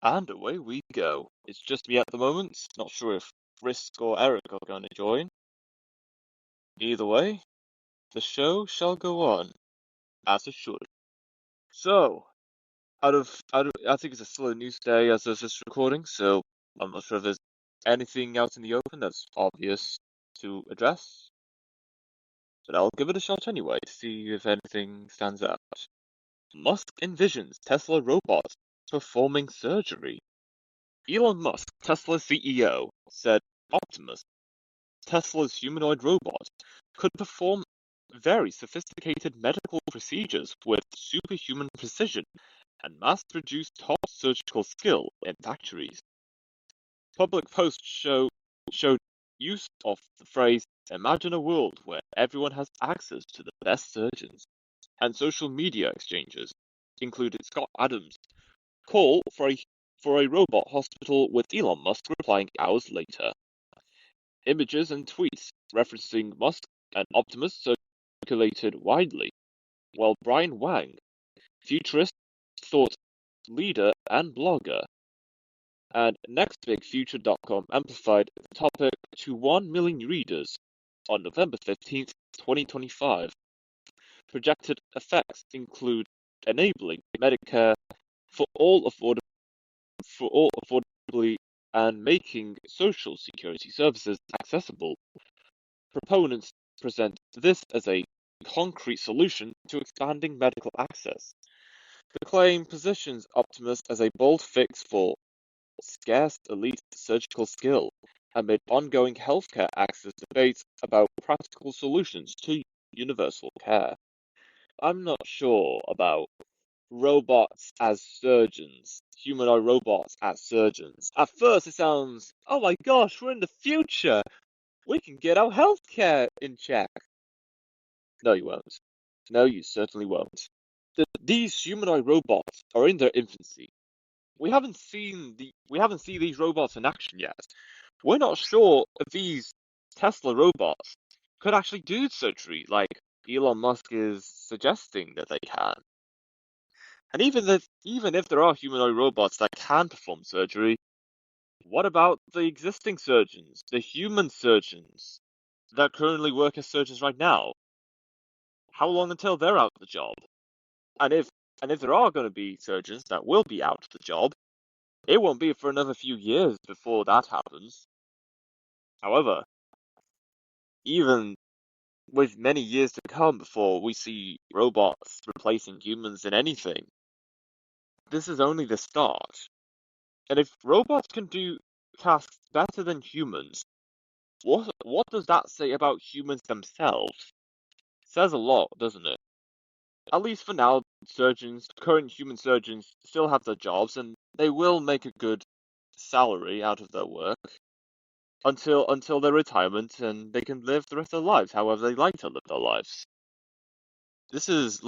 And away we go. It's just me at the moment. Not sure if Risk or Eric are going to join. Either way, the show shall go on, as it should. So, I think it's still a news day as of this recording, so I'm not sure if there's anything out in the open that's obvious to address. But I'll give it a shot anyway to see if anything stands out. Musk envisions Tesla robot performing surgery. Elon Musk, Tesla's CEO, said Optimus, Tesla's humanoid robot, could perform very sophisticated medical procedures with superhuman precision and mass-produce top surgical skill in factories. Public posts showed use of the phrase "imagine a world where everyone has access to the best surgeons," and social media exchanges included Scott Adams' call for a robot hospital, with Elon Musk replying hours later. Images and tweets referencing Musk and Optimus circulated widely, while Brian Wang, futurist, thought leader and blogger, and nextbigfuture.com amplified the topic to 1 million readers on November 15th, 2025. Projected effects include enabling Medicare for all affordably and making social security services accessible. Proponents present this as a concrete solution to expanding medical access. The claim positions Optimus as a bold fix for scarce elite surgical skill amid ongoing healthcare access debates about practical solutions to universal care. I'm not sure about robots as surgeons, humanoid robots as surgeons. At first it sounds, oh my gosh, we're in the future! We can get our healthcare in check! No, you won't. No, you certainly won't. These humanoid robots are in their infancy. We haven't seen these robots in action yet. We're not sure if these Tesla robots could actually do surgery like Elon Musk is suggesting that they can. And even if there are humanoid robots that can perform surgery, what about the existing surgeons, the human surgeons that currently work as surgeons right now? How long until they're out of the job? And if there are going to be surgeons that will be out of the job, it won't be for another few years before that happens. However, even with many years to come before we see robots replacing humans in anything, this is only the start. And if robots can do tasks better than humans, what does that say about humans themselves? Says a lot, doesn't it? At least for now, current human surgeons still have their jobs, and they will make a good salary out of their work until their retirement, and they can live the rest of their lives however they like to live their lives. This is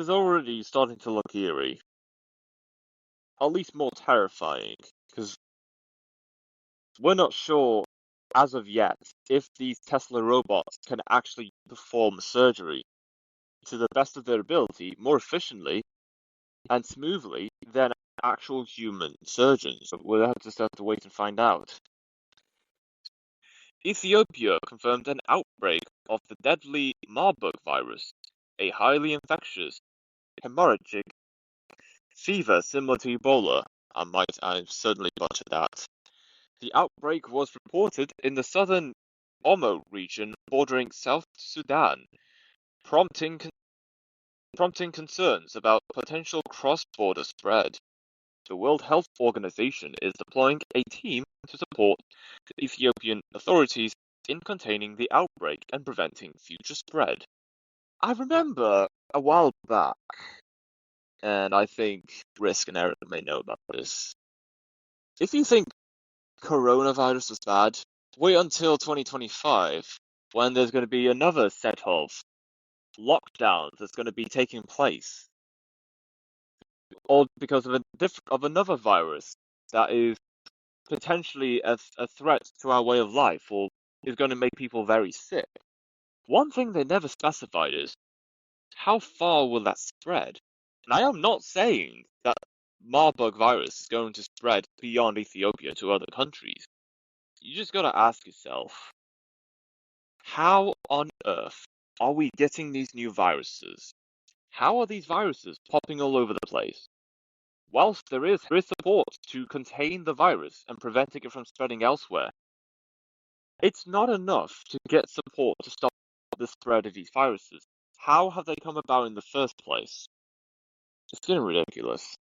already starting to look eerie. At least more terrifying, because we're not sure as of yet if these Tesla robots can actually perform surgery to the best of their ability, more efficiently and smoothly than actual human surgeons. We'll just have to wait and find out. Ethiopia confirmed an outbreak of the deadly Marburg virus, a highly infectious, hemorrhagic fever similar to Ebola. I've certainly butchered that. The outbreak was reported in the southern Omo region bordering South Sudan, prompting concerns about potential cross-border spread. The World Health Organization is deploying a team to support the Ethiopian authorities in containing the outbreak and preventing future spread. I remember a while back, and I think Risk and Eric may know about this. If you think coronavirus was bad, wait until 2025, when there's going to be another set of lockdowns that's going to be taking place, all because of another virus that is potentially a threat to our way of life, or is going to make people very sick. One thing they never specified is how far will that spread? And I am not saying that Marburg virus is going to spread beyond Ethiopia to other countries, you just gotta ask yourself, how on earth are we getting these new viruses? How are these viruses popping all over the place? Whilst there is support to contain the virus and preventing it from spreading elsewhere, it's not enough to get support to stop the spread of these viruses. How have they come about in the first place? It's getting ridiculous.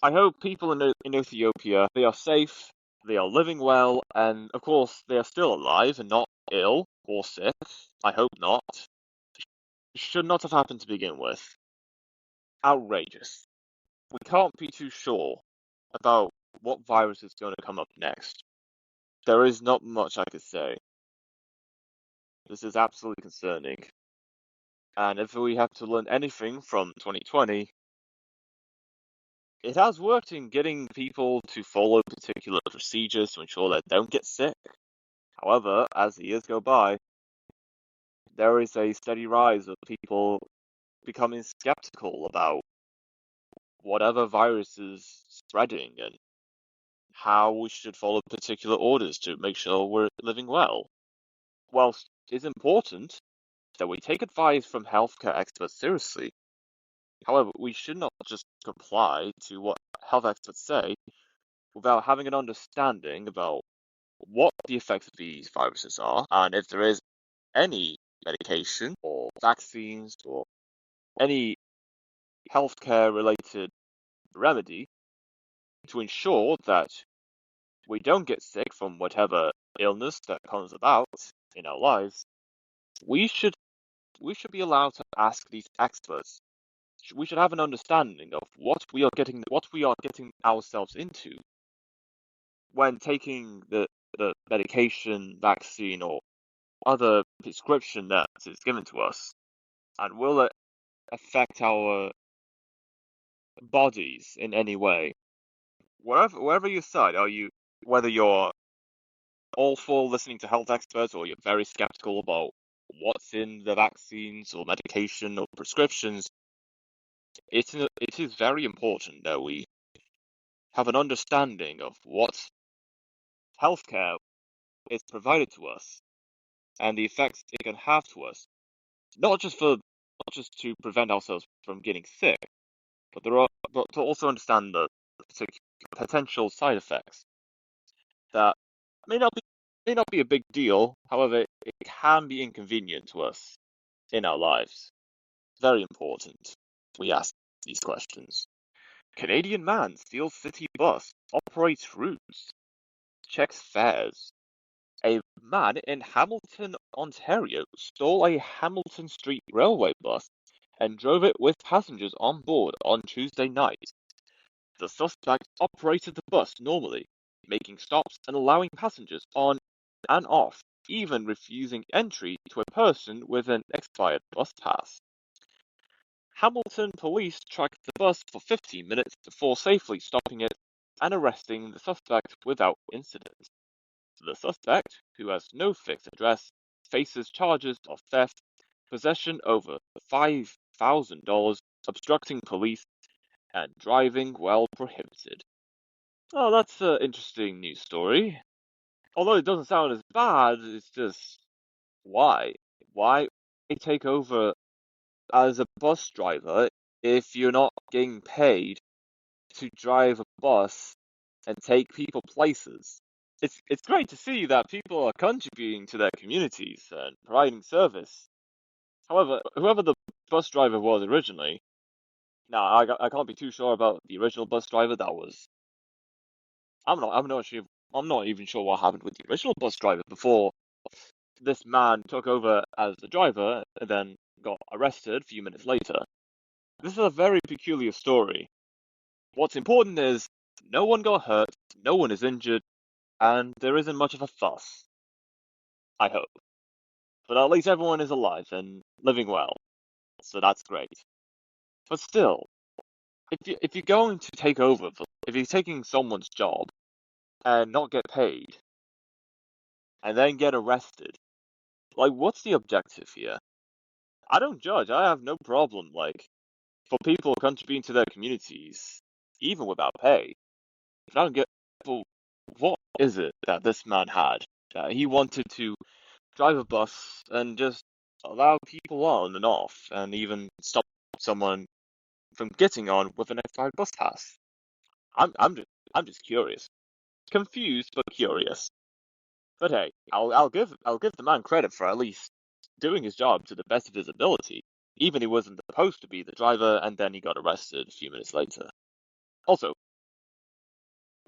I hope people in Ethiopia, they are safe, they are living well, and of course they are still alive and not ill or sick. I hope not. Should not have happened to begin with. Outrageous. We can't be too sure about what virus is going to come up next. There is not much I could say. This is absolutely concerning. And if we have to learn anything from 2020, it has worked in getting people to follow particular procedures to ensure they don't get sick. However, as the years go by, there is a steady rise of people becoming skeptical about whatever virus is spreading and how we should follow particular orders to make sure we're living well. Whilst it's important that we take advice from healthcare experts seriously, however, we should not just comply to what health experts say without having an understanding about what the effects of these viruses are, and if there is any medication or vaccines or any healthcare related remedy to ensure that we don't get sick from whatever illness that comes about in our lives, we should be allowed to ask these experts. We should have an understanding of what we are getting ourselves into when taking the medication, vaccine, or other prescription that is given to us, and will it affect our bodies in any way? Wherever you side, whether you're all for listening to health experts or you're very skeptical about what's in the vaccines or medication or prescriptions, it is very important that we have an understanding of what healthcare is provided to us and the effects it can have to us, not just to prevent ourselves from getting sick, but to also understand the potential side effects that may not be a big deal. However, it can be inconvenient to us in our lives. Very important. We ask these questions. Canadian man steals city bus, operates routes, checks fares. A man in Hamilton, Ontario stole a Hamilton Street Railway bus and drove it with passengers on board on Tuesday night. The suspect operated the bus normally, making stops and allowing passengers on and off, even refusing entry to a person with an expired bus pass. Hamilton police tracked the bus for 15 minutes before safely stopping it and arresting the suspect without incident. The suspect, who has no fixed address, faces charges of theft, possession over $5,000, obstructing police, and driving while prohibited. Oh, that's an interesting news story. Although it doesn't sound as bad, it's just why? Why take over as a bus driver if you're not getting paid to drive a bus and take people places? It's great to see that people are contributing to their communities and providing service. However, whoever the bus driver was originally, now I can't be too sure about the original bus driver. That was I'm not even sure what happened with the original bus driver before this man took over as the driver and then got arrested a few minutes later. This is a very peculiar story. What's important is no one got hurt, no one is injured, and there isn't much of a fuss. I hope. But at least everyone is alive and living well, so that's great. But still, if you're going to take over, if you're taking someone's job and not get paid, and then get arrested, like what's the objective here? I don't judge. I have no problem, like, for people contributing to their communities. even without pay. I don't get, well, what is it that this man had? That he wanted to drive a bus and just allow people on and off, and even stop someone from getting on with an expired bus pass. I'm just curious, confused but curious. But hey, I'll give the man credit for at least doing his job to the best of his ability, even he wasn't supposed to be the driver, and then he got arrested a few minutes later. Also,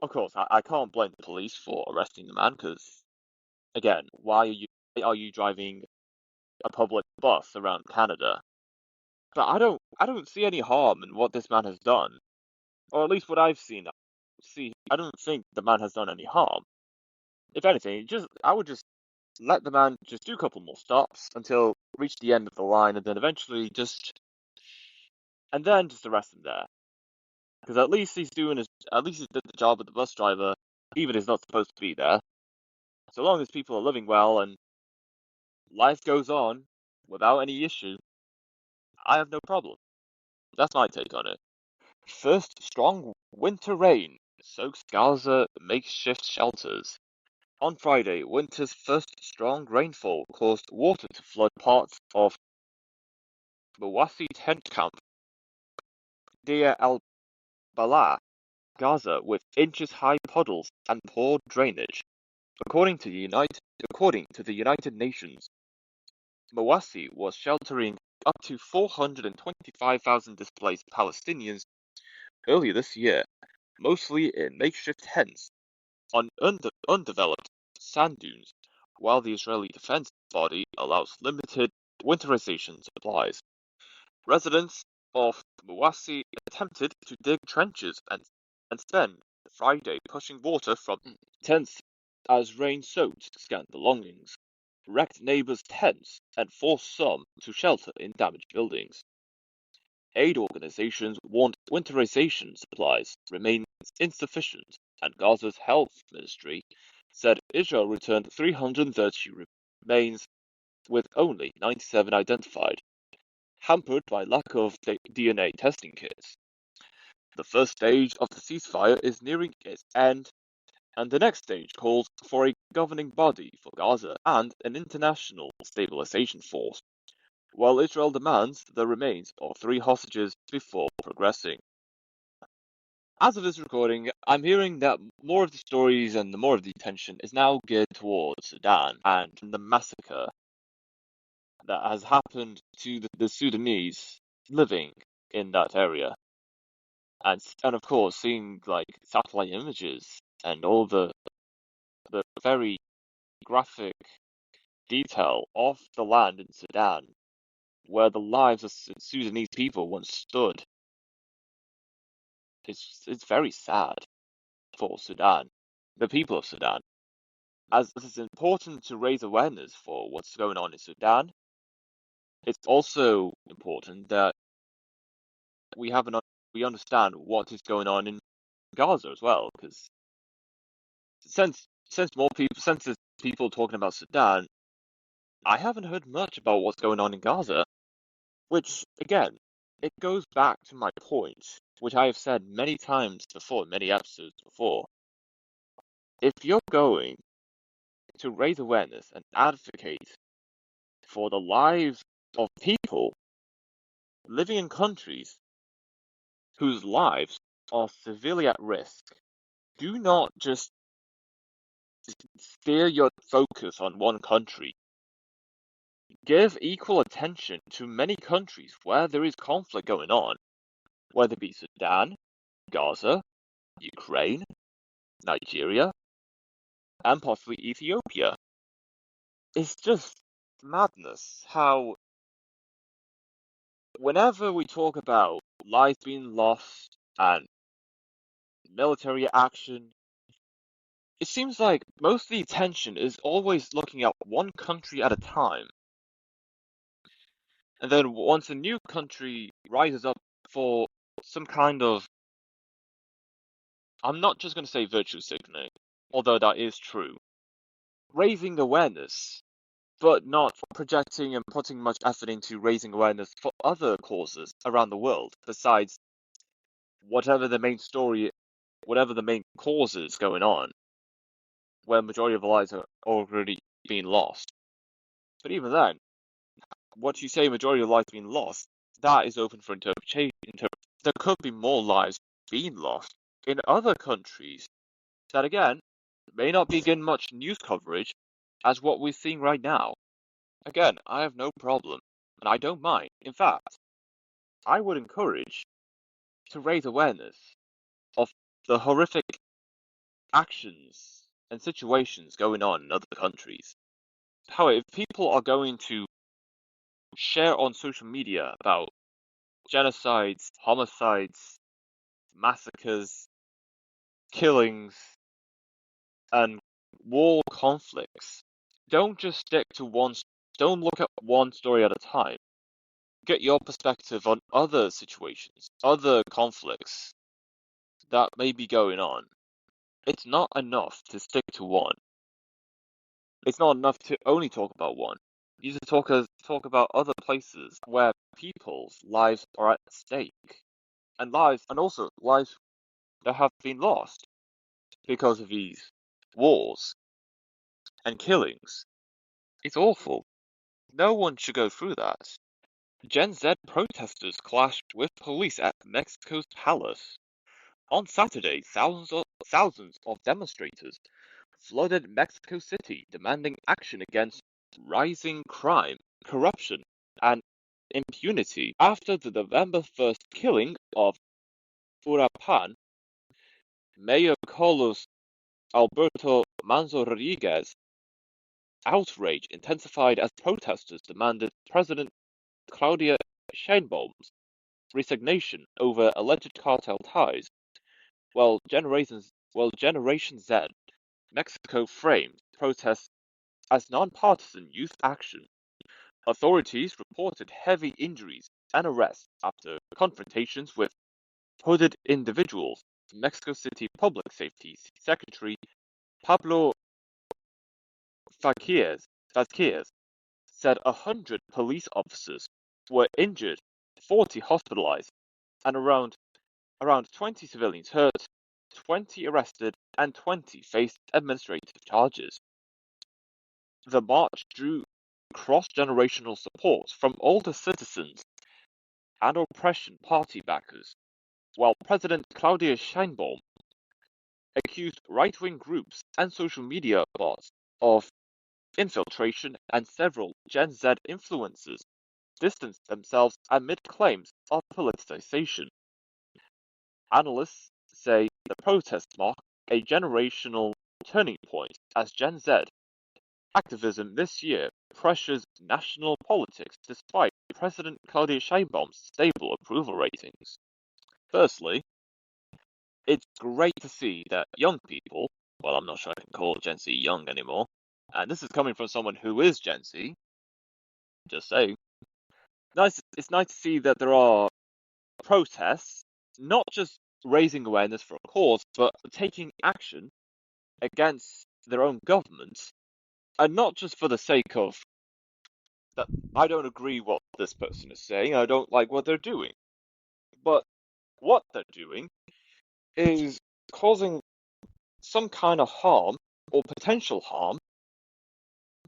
of course, I can't blame the police for arresting the man, because again, why are you driving a public bus around Canada? But I don't see any harm in what this man has done, or at least what I've seen. See, I don't think the man has done any harm. If anything, I would just let the man just do a couple more stops until reach the end of the line, and then eventually just arrest him there. Because at least he did the job of the bus driver, even if he's not supposed to be there. So long as people are living well and life goes on without any issue, I have no problem. That's my take on it. First strong winter rain soaks Gaza makeshift shelters. On Friday, winter's first strong rainfall caused water to flood parts of Mawasi tent camp, Deir al-Balah, Gaza, with inches-high puddles and poor drainage. According to the United Nations, Mawasi was sheltering up to 425,000 displaced Palestinians earlier this year, mostly in makeshift tents on undeveloped sand dunes, while the Israeli Defense Body allows limited winterization supplies. Residents of Mawasi attempted to dig trenches and spend Friday pushing water from tents as rain soaked scant belongings, wrecked neighbors' tents, and forced some to shelter in damaged buildings. Aid organizations warned winterization supplies remain insufficient, and Gaza's health ministry said Israel returned 330 remains with only 97 identified, hampered by lack of DNA testing kits. The first stage of the ceasefire is nearing its end, and the next stage calls for a governing body for Gaza and an international stabilization force, while Israel demands the remains of 3 hostages before progressing. As of this recording, I'm hearing that more of the stories and more of the attention is now geared towards Sudan and the massacre that has happened to the Sudanese living in that area. And of course, seeing like satellite images and all the very graphic detail of the land in Sudan, where the lives of Sudanese people once stood, it's very sad for Sudan, the people of Sudan. As it is important to raise awareness for what's going on in Sudan, it's also important that we we understand what is going on in Gaza as well, because since there's people talking about Sudan, I haven't heard much about what's going on in Gaza, which again, it goes back to my point, which I have said many times before, many episodes before. If you're going to raise awareness and advocate for the lives of people living in countries whose lives are severely at risk, do not just steer your focus on one country. Give equal attention to many countries where there is conflict going on, whether it be Sudan, Gaza, Ukraine, Nigeria, and possibly Ethiopia. It's just madness how whenever we talk about lives being lost and military action, it seems like most of the attention is always looking at one country at a time. And then once a new country rises up for some kind of, I'm not just going to say virtue signaling, although that is true, raising awareness, but not projecting and putting much effort into raising awareness for other causes around the world, besides whatever the main story, whatever the main cause is going on, where majority of the lives are already being lost. But even then, what you say majority of lives being lost, that is open for interpretation. There could be more lives being lost in other countries that, again, may not be getting much news coverage as what we're seeing right now. Again, I have no problem, and I don't mind. In fact, I would encourage to raise awareness of the horrific actions and situations going on in other countries. However, if people are going to share on social media about genocides, homicides, massacres, killings, and war conflicts, don't just stick to don't look at one story at a time. Get your perspective on other situations, other conflicts that may be going on. It's not enough to stick to one. It's not enough to only talk about one. You need to talk about other places where people's lives are at stake, and also lives that have been lost because of these wars and killings. It's awful. No one should go through that. Gen Z protesters clashed with police at Mexico's palace. On Saturday, thousands of demonstrators flooded Mexico City, demanding action against rising crime, corruption, and impunity after the November 1st killing of Urapan. Mayor Carlos Alberto Manzo Rodriguez. Outrage intensified as protesters demanded President Claudia Sheinbaum's resignation over alleged cartel ties, while Generation Z, Mexico framed protests as nonpartisan youth action. Authorities reported heavy injuries and arrests after confrontations with hooded individuals. Mexico City Public Safety Secretary Pablo Vazquez said 100 police officers were injured, 40 hospitalized, and around 20 civilians hurt, 20 arrested, and 20 faced administrative charges. The march drew cross-generational support from older citizens and oppression party backers, while President Claudia Sheinbaum accused right-wing groups and social media bots of infiltration, and several Gen Z influencers distanced themselves amid claims of politicization. Analysts say the protests mark a generational turning point as Gen Z activism this year pressures national politics despite President Claudia Sheinbaum's stable approval ratings. Firstly, it's great to see that young people, well, I'm not sure I can call Gen Z young anymore, and this is coming from someone who is Gen Z, just saying. It's nice to see that there are protests, not just raising awareness for a cause, but taking action against their own government, and not just for the sake of that I don't agree what this person is saying, I don't like what they're doing, but what they're doing is causing some kind of harm or potential harm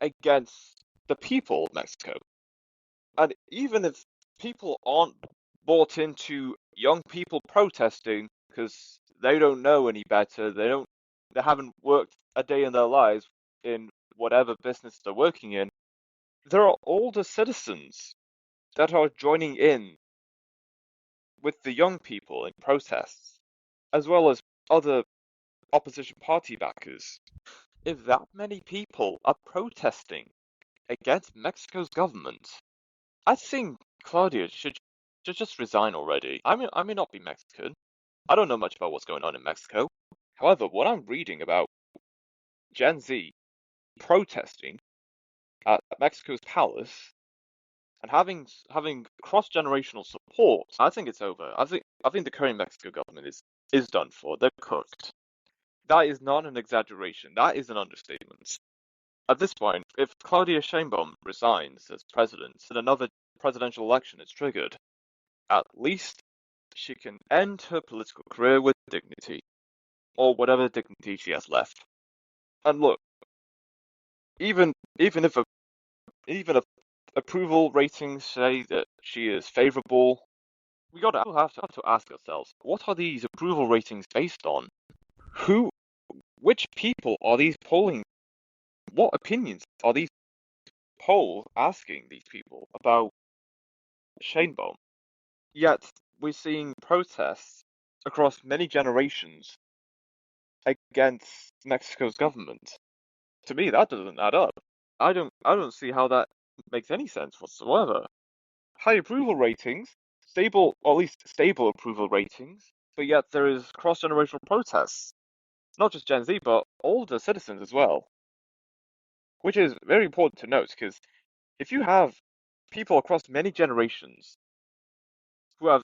against the people of Mexico. And even if people aren't bought into young people protesting because they don't know any better, they haven't worked a day in their lives in whatever business they're working in, there are older citizens that are joining in with the young people in protests, as well as other opposition party backers. If that many people are protesting against Mexico's government, I think Claudia should just resign already. I may not be Mexican. I don't know much about what's going on in Mexico. However, what I'm reading about Gen Z protesting at Mexico's palace and having cross-generational support, I think it's over. I think the current Mexico government is done for. They're cooked. That is not an exaggeration. That is an understatement. At this point, if Claudia Sheinbaum resigns as president and another presidential election is triggered, at least she can end her political career with dignity, or whatever dignity she has left. And look, even even if even if approval ratings say that she is favourable, we have to ask ourselves, what are these approval ratings based on? Which people are these polling? What opinions are these polls asking these people about Sheinbaum? Yet we're seeing protests across many generations against Mexico's government. To me, that doesn't add up. I don't see how that makes any sense whatsoever. High approval ratings, stable, or at least stable approval ratings, but yet there is cross-generational protests. Not just Gen Z, but all the citizens as well. Which is very important to note, because if you have people across many generations who have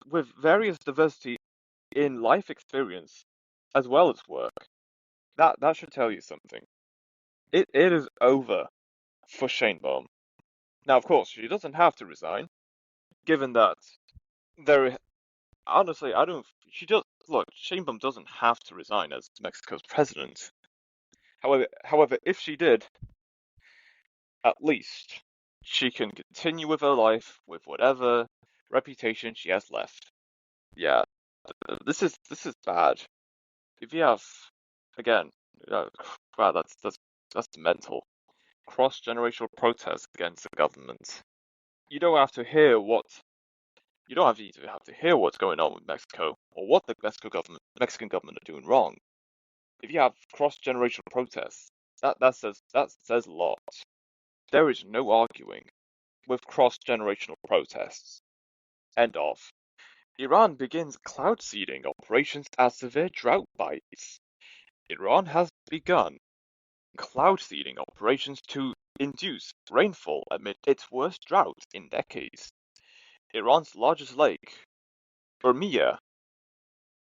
with various diversity in life experience as well as work, that should tell you something. It is over for Sheinbaum. Now, of course, she doesn't have to resign, given that there. Honestly, I don't. She does. Look, Sheinbaum doesn't have to resign as Mexico's president. However, if she did, at least she can continue with her life with whatever reputation she has left. Yeah, this is bad. If you have, again, uh, wow, that's mental. Cross-generational protests against the government. You don't have to hear what you don't have to hear what's going on with Mexico or what the Mexican government are doing wrong. If you have cross-generational protests, that says a lot. There is no arguing with cross-generational protests. End of. Iran begins cloud seeding operations as severe drought bites. Iran has begun cloud seeding operations to induce rainfall amid its worst drought in decades. Iran's largest lake, Urmia,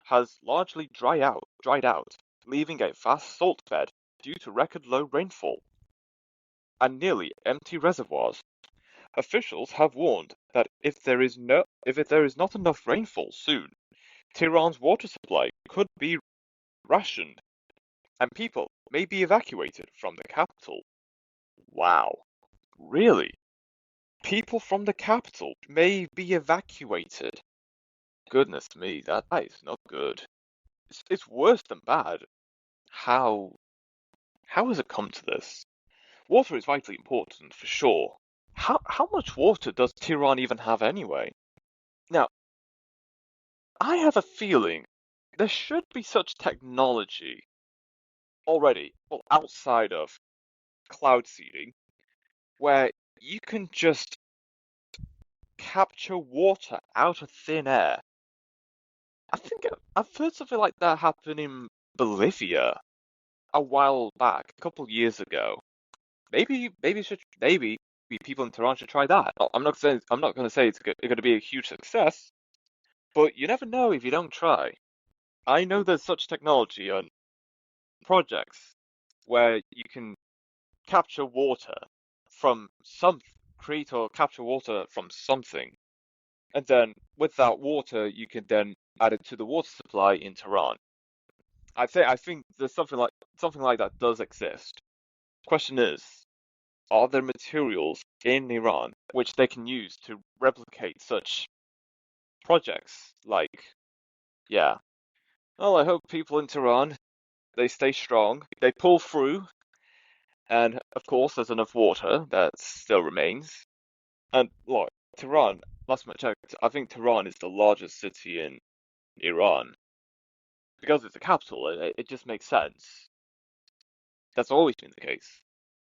has largely dried out, leaving a vast salt bed due to record low rainfall and nearly empty reservoirs. Officials have warned that if there is not enough rainfall soon, Tehran's water supply could be rationed and people may be evacuated from the capital. Wow. Really? People from the capital may be evacuated. Goodness me, that is not good. It's worse than bad. How has it come to this? Water is vitally important for sure. How much water does Tehran even have anyway? Now, I have a feeling there should be such technology already, well, outside of cloud seeding, where you can just capture water out of thin air. I think I've heard something like that happen in Bolivia a while back, a couple years ago. Maybe people in Tehran should try that. I'm not going to say it's going to be a huge success, but you never know if you don't try. I know there's such technology on projects where you can capture water from some create or capture water from something, and then with that water you can then add it to the water supply in Tehran. I think there's something like that does exist. Question is, are there materials in Iran which they can use to replicate such projects? Like, yeah. Well, I hope people in Tehran they stay strong, they pull through, and of course there's enough water that still remains. And look, Tehran, last time I checked, I think Tehran is the largest city in Iran. Because it's a capital, it just makes sense. That's always been the case.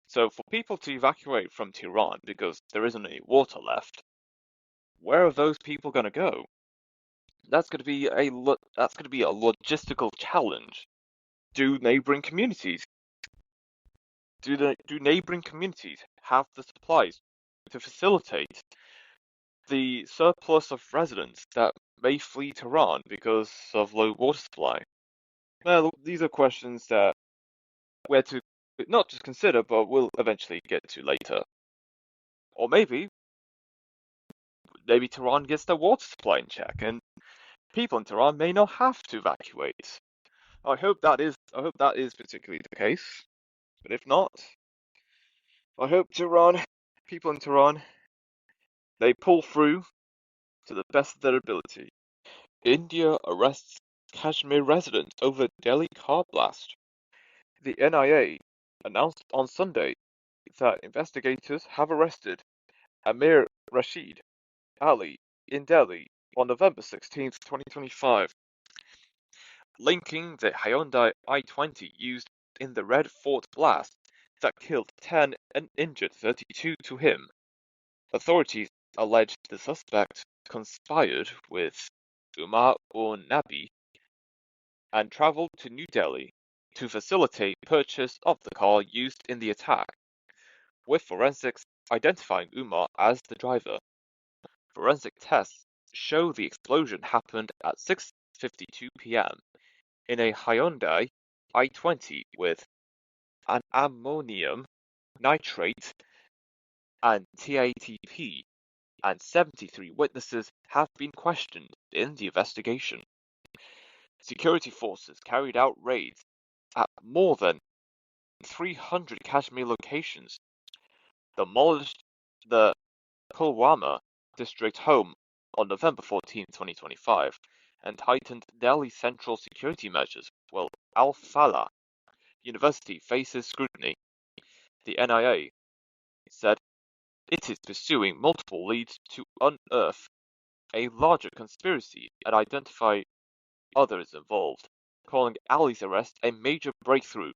So for people to evacuate from Tehran because there isn't any water left, where are those people going to go? That's going to be a logistical challenge. Do neighboring communities do neighboring communities have the supplies to facilitate the surplus of residents that may flee Tehran because of low water supply? Well, these are questions that we're to not just consider, but we'll eventually get to later. Or maybe maybe Tehran gets their water supply in check, and people in Tehran may not have to evacuate. I hope that is particularly the case. But if not, I hope people in Tehran, they pull through to the best of their ability. India arrests Kashmir resident over Delhi car blast. The NIA announced on Sunday that investigators have arrested Amir Rashid Ali in Delhi on November 16th, 2025, linking the Hyundai i20 used in the Red Fort blast that killed 10 and injured 32 to him. Authorities alleged the suspect conspired with Umar ur-Nabi and traveled to New Delhi to facilitate purchase of the car used in the attack, with forensics identifying Umar as the driver. Forensic tests show the explosion happened at 6:52 p.m. in a Hyundai i20 with an ammonium nitrate and TATP, and 73 witnesses have been questioned in the investigation. Security forces carried out raids at more than 300 Kashmir locations, demolished the Pulwama district home on November 14, 2025, and tightened Delhi's central security measures while Al-Falah University faces scrutiny. The NIA said it is pursuing multiple leads to unearth a larger conspiracy and identify others involved, calling Ali's arrest a major breakthrough.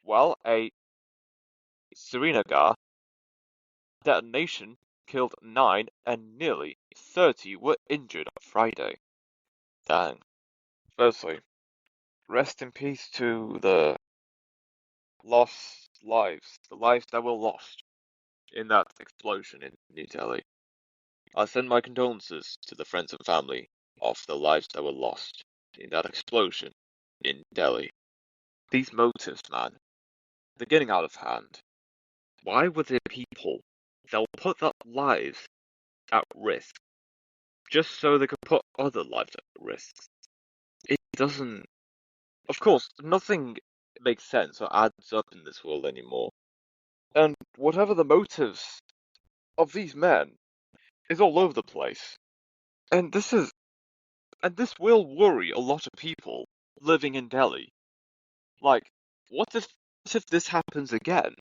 While a Srinagar detonation killed 9 and nearly 30 were injured on Friday. Dang. Firstly, rest in peace to the lost lives, the lives that were lost in that explosion in New Delhi. I send my condolences to the friends and family of the lives that were lost in that explosion in Delhi. These motives, man, they're getting out of hand. Why would there be people that will put their lives at risk just so they could put other lives at risk? It doesn't. Of course, nothing makes sense or adds up in this world anymore. And whatever the motives of these men is all over the place. And this will worry a lot of people living in Delhi. Like, what if this happens again?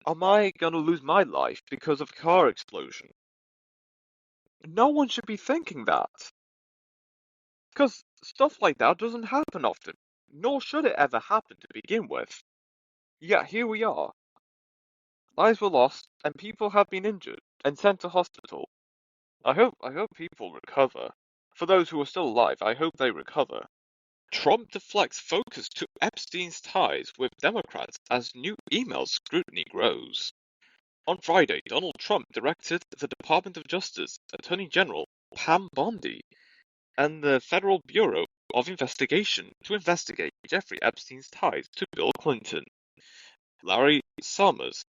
Am I gonna lose my life because of a car explosion? No one should be thinking that. Because stuff like that doesn't happen often, nor should it ever happen to begin with. Yet here we are. Lives were lost, and people have been injured and sent to hospital. I hope people recover. For those who are still alive, I hope they recover. Trump deflects focus to Epstein's ties with Democrats as new email scrutiny grows. On Friday, Donald Trump directed the Department of Justice Attorney General Pam Bondi and the Federal Bureau of Investigation to investigate Jeffrey Epstein's ties to Bill Clinton, Larry Summers,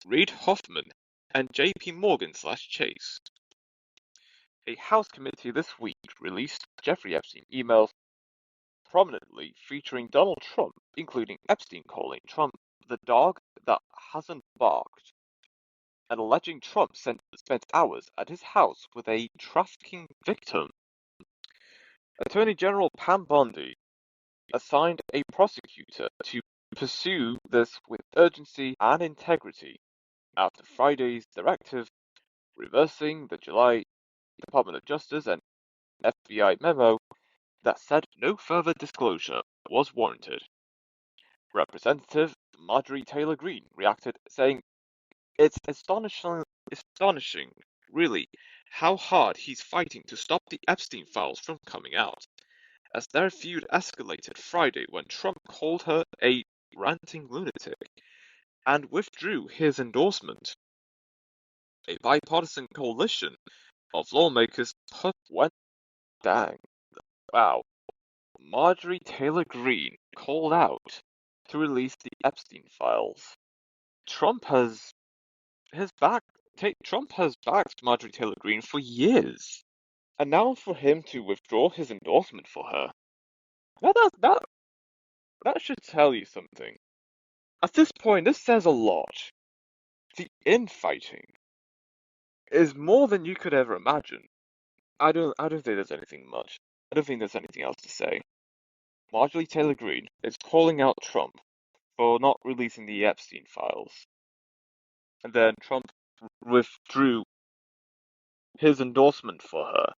Reid Hoffman, and J.P. Morgan/Chase. A House committee this week released Jeffrey Epstein emails prominently featuring Donald Trump, including Epstein calling Trump the dog that hasn't barked, and alleging Trump spent hours at his house with a trafficking victim. Attorney General Pam Bondi assigned a prosecutor to pursue this with urgency and integrity after Friday's directive reversing the July Department of Justice and FBI memo that said no further disclosure was warranted. Representative Marjorie Taylor Greene reacted, saying, "It's astonishing, really, how hard he's fighting to stop the Epstein files from coming out, as their feud escalated Friday when Trump called her a ranting lunatic and withdrew his endorsement. A bipartisan coalition of lawmakers went dang. Wow. Marjorie Taylor Greene called out to release the Epstein files. Trump has his back Trump has backed Marjorie Taylor Greene for years, and now for him to withdraw his endorsement for her, that should tell you something. At this point, this says a lot. The infighting is more than you could ever imagine. I don't think there's anything much. I don't think there's anything else to say. Marjorie Taylor Greene is calling out Trump for not releasing the Epstein files, and then Trump withdrew his endorsement for her.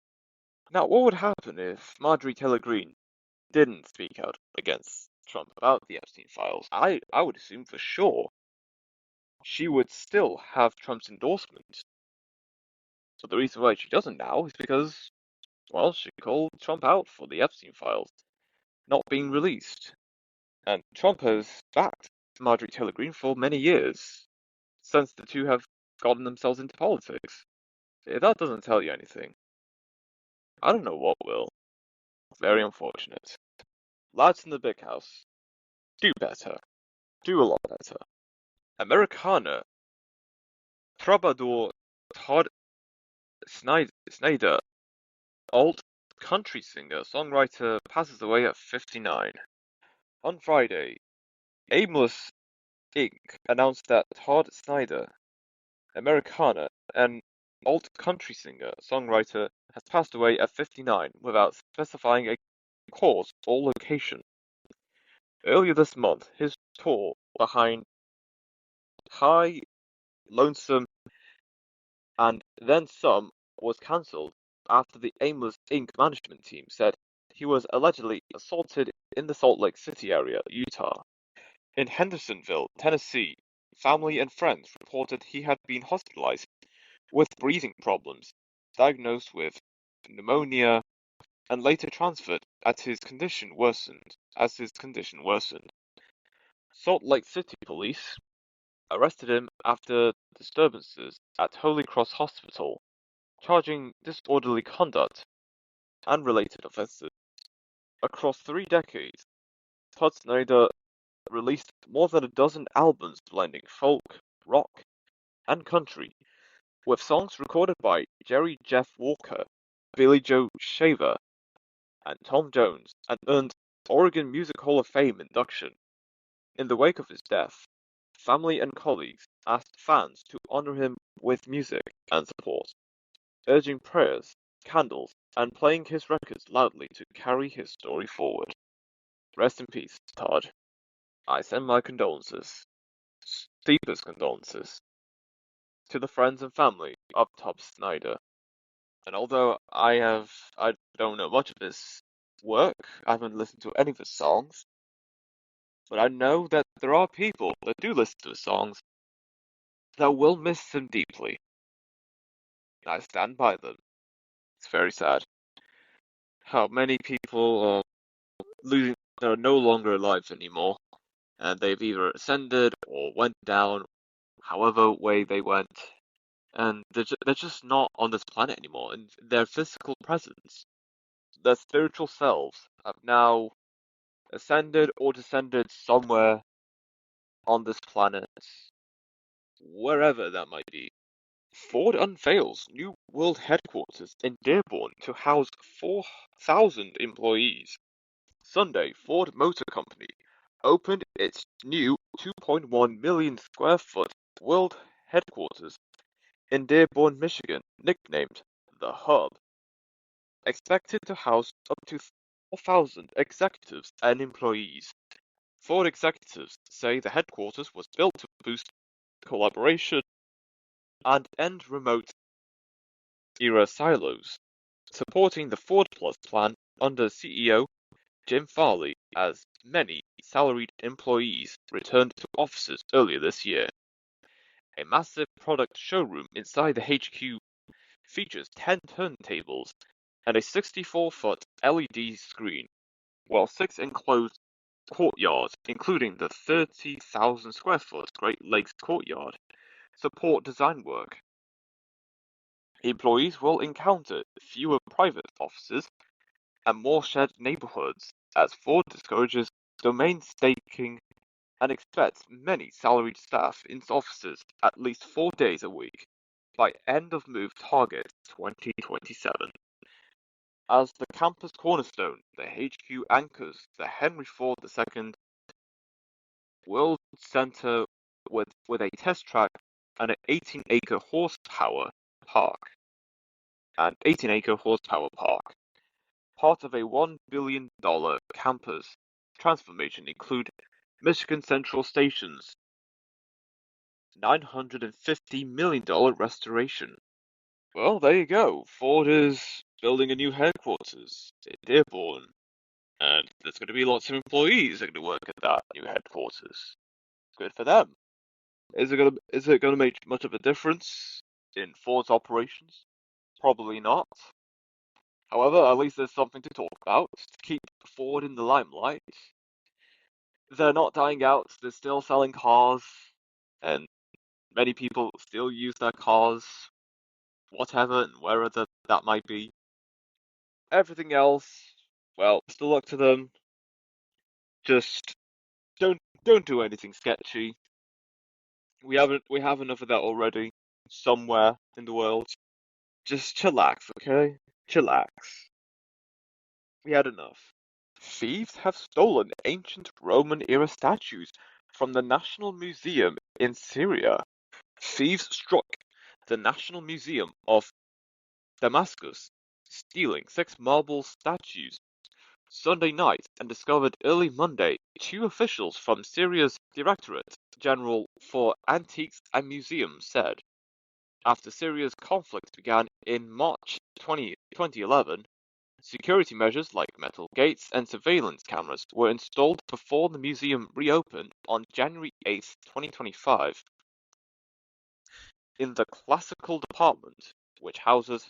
Now, what would happen if Marjorie Taylor Greene didn't speak out against Trump about the Epstein files? I would assume for sure she would still have Trump's endorsement. But the reason why she doesn't now is because, well, she called Trump out for the Epstein files not being released. And Trump has backed Marjorie Taylor Greene for many years, since the two have gotten themselves into politics. If that doesn't tell you anything, I don't know what will. Very unfortunate. Lads in the big house, do better. Do a lot better. Americana troubadour Todd Snyder, alt country singer, songwriter, passes away at 59. On Friday, Aimless Inc. announced that Todd Snyder, Americana, an alt country singer, songwriter, has passed away at 59 without specifying a cause or location. Earlier this month, his tour behind High, Lonesome, and Then Some was cancelled after the Aimless Inc. management team said he was allegedly assaulted in the Salt Lake City area, Utah. In Hendersonville, Tennessee, family and friends reported he had been hospitalized with breathing problems, diagnosed with pneumonia, and later transferred as his condition worsened. Salt Lake City police arrested him after disturbances at Holy Cross Hospital, charging disorderly conduct and related offenses. Across 3 decades, Todd Snyder released more than a dozen albums blending folk, rock, and country, with songs recorded by Jerry Jeff Walker, Billy Joe Shaver, and Tom Jones, and earned Oregon Music Hall of Fame induction. In the wake of his death, family and colleagues asked fans to honor him with music and support, urging prayers, candles, and playing his records loudly to carry his story forward. Rest in peace, Todd. I send my condolences, deepest condolences, to the friends and family of Todd Snyder. And although I don't know much of his work, I haven't listened to any of his songs, but I know that there are people that do listen to his songs that will miss him deeply. I stand by them. It's very sad. How many people are losing, they're no longer alive anymore, and they've either ascended or went down, however way they went, and they're just not on this planet anymore, and their physical presence, their spiritual selves, have now ascended or descended somewhere on this planet, wherever that might be. Ford unveils new world headquarters in Dearborn to house 4,000 employees. Sunday, Ford Motor Company opened its new 2.1 million square foot world headquarters in Dearborn, Michigan, nicknamed The Hub, expected to house up to 4,000 executives and employees. Ford executives say the headquarters was built to boost collaboration and end remote-era silos, supporting the Ford Plus plan under CEO Jim Farley as many salaried employees returned to offices earlier this year. A massive product showroom inside the HQ features 10 turntables and a 64-foot LED screen, while 6 enclosed courtyards, including the 30,000 square foot Great Lakes courtyard, support design work. Employees will encounter fewer private offices and more shared neighborhoods as Ford discourages domain staking and expects many salaried staff in offices at least 4 days a week. by end of move target 2027. As the campus cornerstone, the HQ anchors the Henry Ford II World Center with a test track and an 18-acre horsepower park. Part of a $1 billion campus transformation include Michigan Central Station's $950 million restoration. Well, there you go. Ford is building a new headquarters in Dearborn, and there's going to be lots of employees that are going to work at that new headquarters. Good for them. Is it gonna make much of a difference in Ford's operations? Probably not. However, at least there's something to talk about to keep Ford in the limelight. They're not dying out, they're still selling cars, and many people still use their cars, whatever and wherever that might be. Everything else, well, still luck to them. Just don't do anything sketchy. We have enough of that already, somewhere in the world. Just chillax, okay? Chillax. We had enough. Thieves have stolen ancient Roman-era statues from the National Museum in Syria. Thieves struck the National Museum of Damascus, stealing 6 marble statues Sunday night and discovered early Monday. 2 officials from Syria's Directorate General for Antiques and Museums said. After Syria's conflict began in March 2011, security measures like metal gates and surveillance cameras were installed before the museum reopened on January 8, 2025. In the classical department, which houses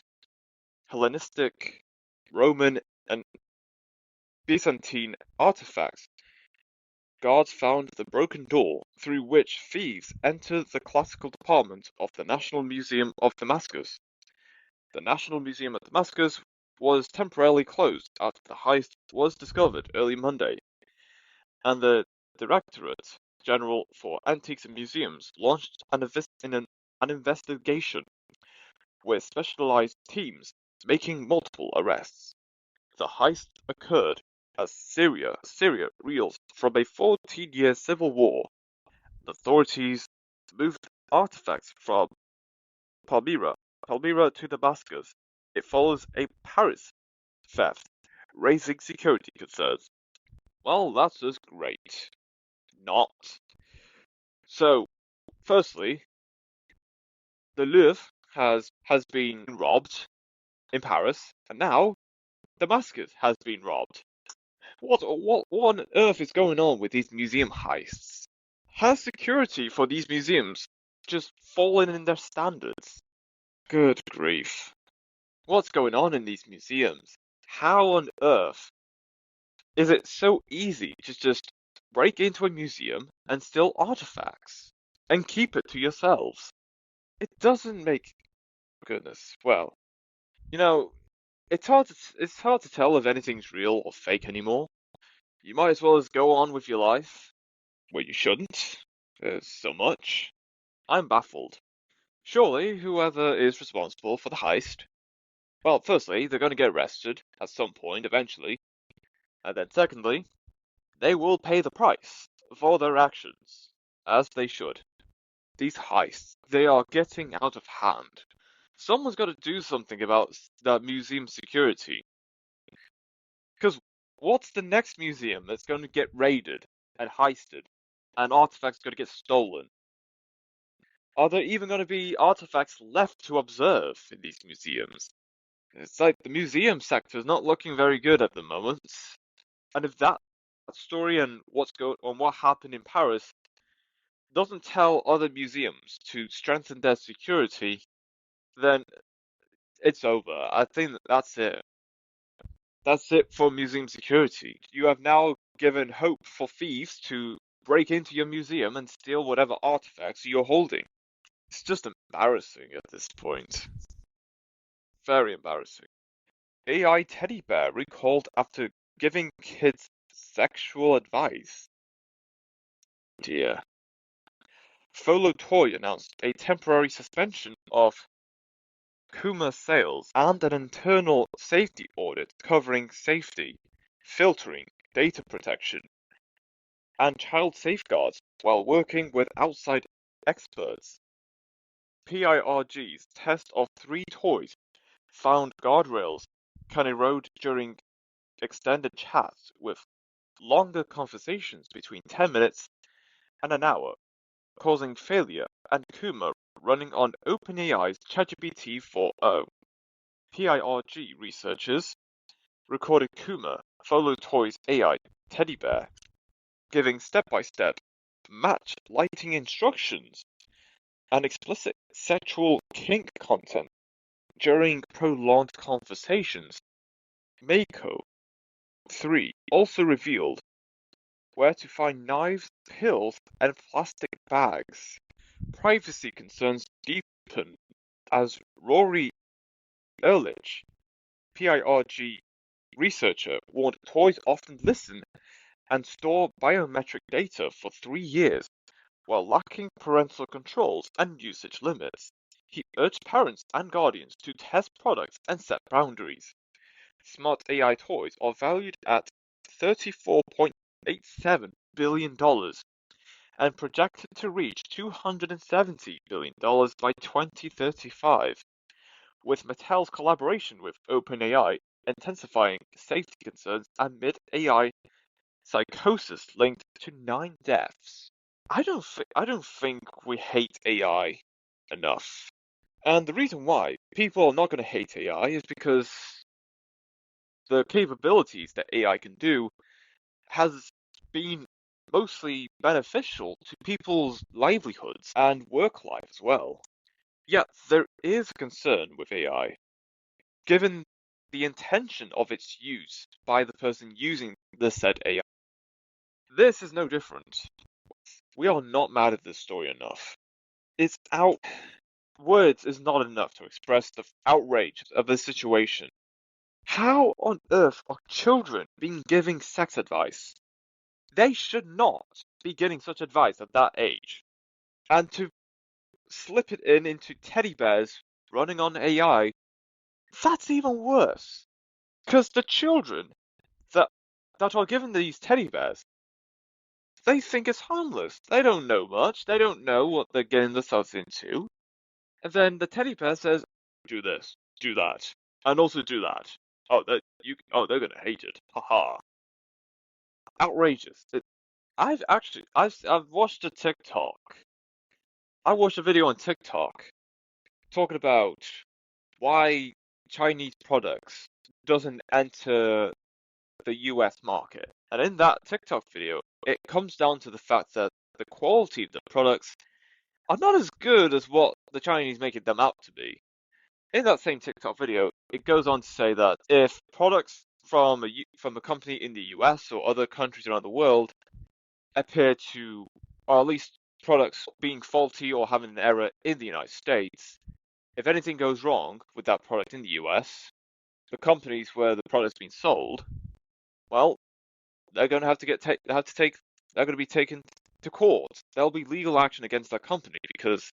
Hellenistic, Roman, and Byzantine artifacts, guards found the broken door through which thieves entered the classical department of the National Museum of Damascus. The National Museum of Damascus was temporarily closed after the heist was discovered early Monday, and the Directorate General for Antiques and Museums launched an investigation with specialized teams making multiple arrests. The heist occurred as Syria reels from a 14-year civil war. Authorities moved artifacts from Palmyra to Damascus. It follows a Paris theft, raising security concerns. Well, that's just great. Not. So, firstly, the Louvre has been robbed in Paris, and now Damascus has been robbed. What on earth is going on with these museum heists? Has security for these museums just fallen in their standards? Good grief. What's going on in these museums? How on earth is it so easy to just break into a museum and steal artifacts and keep it to yourselves? It doesn't make goodness. Well, you know, it's hard to tell if anything's real or fake anymore. You might as well just go on with your life. Well, you shouldn't. There's so much. I'm baffled. Surely, whoever is responsible for the heist, well, firstly, they're going to get arrested at some point eventually, and then secondly, they will pay the price for their actions, as they should. These heists, they are getting out of hand. Someone's got to do something about that museum security. Because what's the next museum that's going to get raided and heisted, and artifacts going to get stolen? Are there even going to be artifacts left to observe in these museums? It's like the museum sector is not looking very good at the moment. And if that story and what happened in Paris doesn't tell other museums to strengthen their security, then it's over. I think that's it. That's it for museum security. You have now given hope for thieves to break into your museum and steal whatever artifacts you're holding. It's just embarrassing at this point. Very embarrassing. AI teddy bear recalled after giving kids sexual advice. Dear. Folo Toy announced a temporary suspension of Kuma sales, and an internal safety audit covering safety, filtering, data protection, and child safeguards while working with outside experts. PIRG's test of 3 toys found guardrails can erode during extended chats with longer conversations between 10 minutes and an hour, causing failure and Kuma running on OpenAI's ChatGPT 4.0. PIRG researchers recorded Kuma follow Toy's AI teddy bear, giving step-by-step match lighting instructions and explicit sexual kink content during prolonged conversations. Mako 3 also revealed where to find knives, pills, and plastic bags. Privacy concerns deepen as Rory Ehrlich, PIRG researcher, warned toys often listen and store biometric data for 3 years while lacking parental controls and usage limits. He urged parents and guardians to test products and set boundaries. Smart AI toys are valued at $34.87 billion and projected to reach $270 billion by 2035, with Mattel's collaboration with OpenAI intensifying safety concerns amid AI psychosis linked to 9 deaths. I don't think we hate AI enough. And the reason why people are not going to hate AI is because the capabilities that AI can do has been mostly beneficial to people's livelihoods and work life as well. Yet there is a concern with AI, given the intention of its use by the person using the said AI. This is no different. We are not mad at this story enough. It's out. Words is not enough to express the outrage of this situation. How on earth are children being given sex advice? They should not be getting such advice at that age. And to slip it into teddy bears running on AI, that's even worse. Because the children that are given these teddy bears, they think it's harmless. They don't know much. They don't know what they're getting themselves into. And then the teddy bear says, "Do this, do that, and also do that." Oh, they're gonna hate it. Haha. Outrageous. I've watched a TikTok. I watched a video on TikTok talking about why Chinese products doesn't enter the US market. And in that TikTok video, it comes down to the fact that the quality of the products are not as good as what the Chinese make them out to be. In that same TikTok video, it goes on to say that if products from a company in the US or other countries around the world appear to, or at least products being faulty or having an error in the United States, if anything goes wrong with that product in the US, the companies where the product's been sold, well, they're going to have to they're going to be taken to court. There'll be legal action against that company because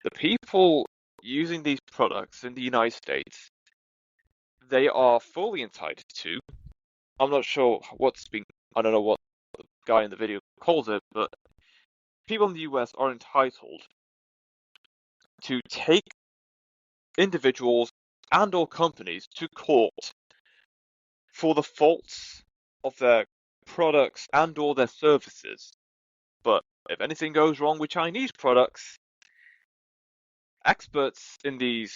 the people using these products in the United States, they are fully entitled to. I'm not sure I don't know what the guy in the video calls it, but people in the US are entitled to take individuals and or companies to court for the faults of their products and or their services. But if anything goes wrong with Chinese products, the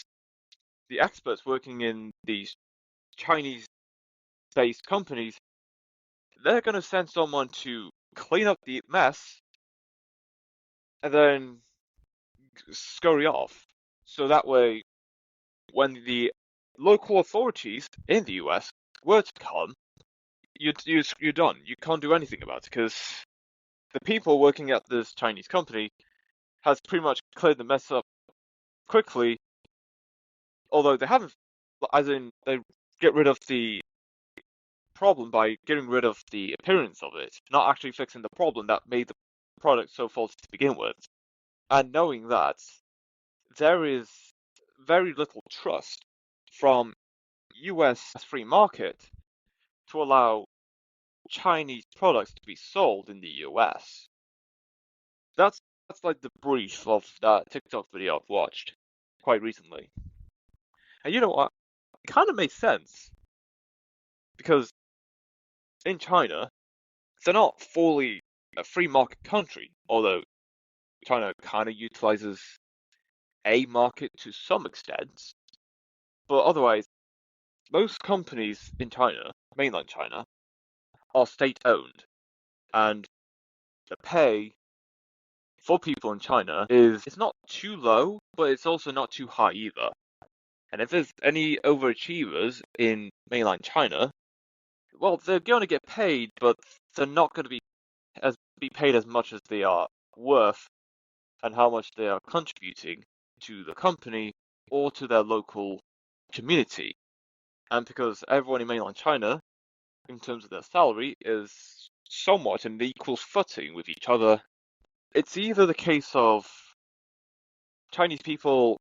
experts working in these Chinese-based companies, they're going to send someone to clean up the mess and then scurry off. So that way, when the local authorities in the US were to come, you're done. You can't do anything about it because the people working at this Chinese company has pretty much cleared the mess up quickly, although they haven't, as in they get rid of the problem by getting rid of the appearance of it, not actually fixing the problem that made the product so faulty to begin with. And knowing that, there is very little trust from US free market to allow Chinese products to be sold in the US. That's like the brief of that TikTok video I've watched quite recently. And you know what? It kind of makes sense because in China, they're not fully a free market country, although China kind of utilizes a market to some extent. But otherwise, most companies in China, mainland China, are state-owned, and the pay for people in China is it's not too low, but it's also not too high either. And if there's any overachievers in mainland China, well, they're going to get paid, but they're not going to be paid as much as they are worth and how much they are contributing to the company or to their local community. And because everyone in mainland China, in terms of their salary, is somewhat in equal footing with each other, it's either the case of Chinese people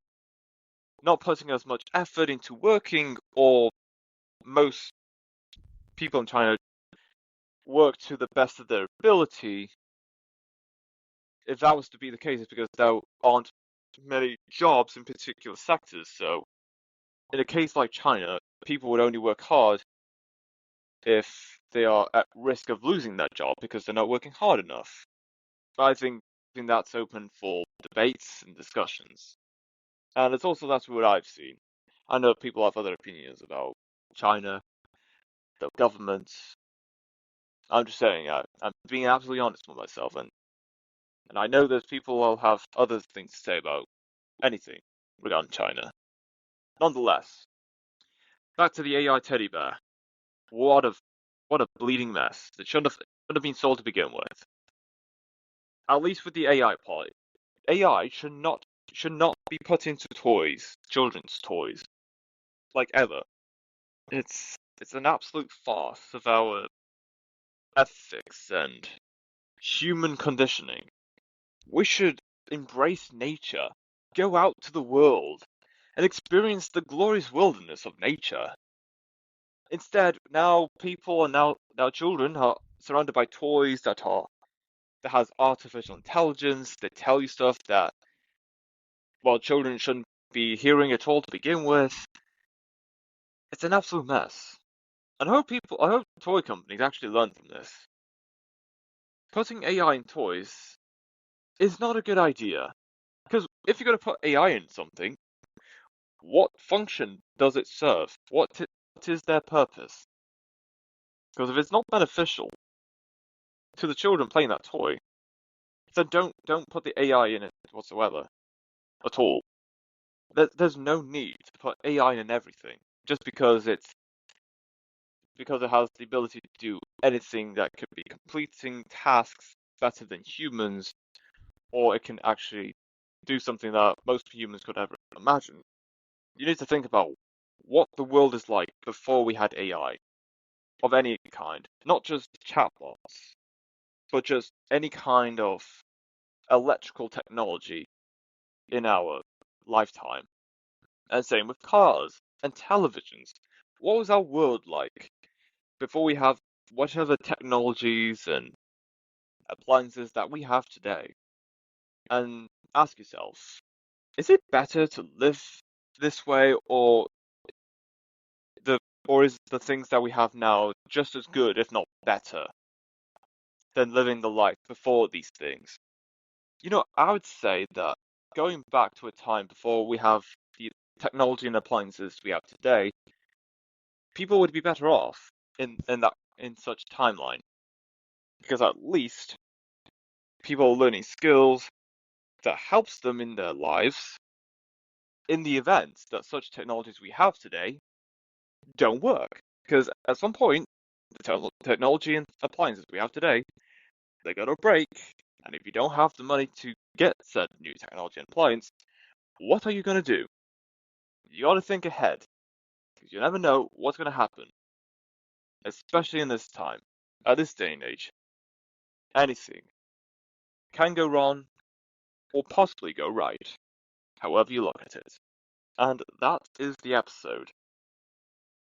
not putting as much effort into working, or most people in China work to the best of their ability. If that was to be the case, it's because there aren't many jobs in particular sectors. So, in a case like China, people would only work hard if they are at risk of losing that job because they're not working hard enough. But I think that's open for debates and discussions. And it's also that's what I've seen. I know people have other opinions about China, the government. I'm just saying, I'm being absolutely honest with myself, and I know there's people who'll have other things to say about anything regarding China. Nonetheless, back to the AI teddy bear. What a bleeding mess. It shouldn't have been sold to begin with. At least with the AI part. AI should not be put into toys, children's toys, like ever. It's an absolute farce of our ethics and human conditioning. We should embrace nature, go out to the world, and experience the glorious wilderness of nature. Instead, now people and now children are surrounded by toys that has artificial intelligence. They tell you stuff that, well, children shouldn't be hearing at all to begin with. It's an absolute mess. And I hope toy companies actually learn from this. Putting AI in toys is not a good idea. Because if you're going to put AI in something, what function does it serve? What is their purpose? Because if it's not beneficial to the children playing that toy, then don't put the AI in it whatsoever at all. There's no need to put AI in everything just because it has the ability to do anything that could be completing tasks better than humans, or it can actually do something that most humans could ever imagine. You need to think about what the world is like before we had AI of any kind, not just chatbots, but just any kind of electrical technology in our lifetime. And same with cars and televisions. What was our world like before we have whatever technologies and appliances that we have today? And ask yourself, is it better to live this way, the or is the things that we have now just as good, if not better, than living the life before these things? I would say that going back to a time before we have the technology and appliances we have today, people would be better off in such timeline because at least people are learning skills that helps them in their lives in the event that such technologies we have today don't work. Because at some point, the technology and appliances we have today, they're gonna break, and if you don't have the money to get said new technology and appliance, what are you gonna do? You gotta think ahead, because you never know what's gonna happen, especially in this time, at this day and age. Anything can go wrong or possibly go right, however you look at it. And that is the episode.